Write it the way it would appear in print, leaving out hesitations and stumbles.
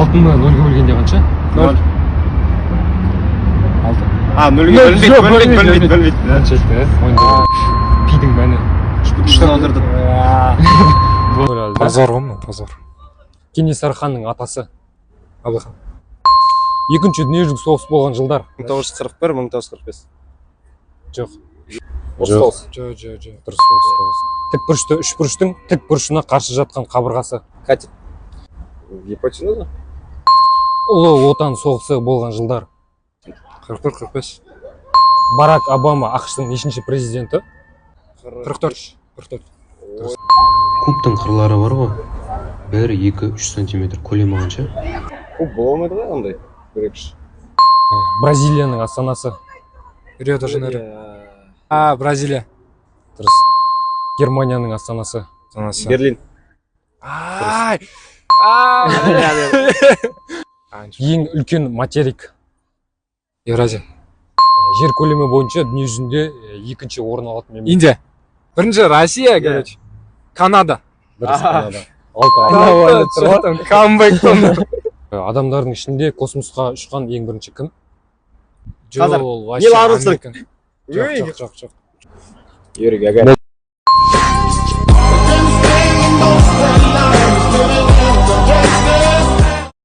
алтыны нөлге бөлгенде қанша? 0. 6. Нөлге бөлінбейді. Қанша етті, пидің мәні. 3 алдырдым. Базар ғой ма? Базар. Кенесары ханның атасы. Абылай хан. Екінші дүниежүзілік соғыс болған жылдар. 1941-1945. Жоқ. 39. Жоқ. Тік бұрышты үш бұрыштың тік бұрышына қарсы жатқан қабырғасы. Катет. Гипотенуза? Ұлы отан соғысы болған жылдар. 44-45. Барак Обама ақштың нешінші президенті? 44. Кубтың қырлары бар ғой. 1, 2, 3 сантиметр көлемі қанша? Куб болмайды ғой ондай. Бірекші. Бразилияның астанасы. Рио-де-Жанейро. Бразилия. Дұрыс. Германияның астанасы. Берлин. Ең үлкен материк. Евразия. Жер көлемі бойынша дүние жүзінде екінші орын алатын мемлекет. Индия. Бірінші Россия, короче. Канада. Дұрыс, Канада. 6. Камбэктон. Адамдардың ішінде космосқа ұшқан ең бірінші кім? Қазір. Нил Армстронг. Жоқ. Юрий Гагарин.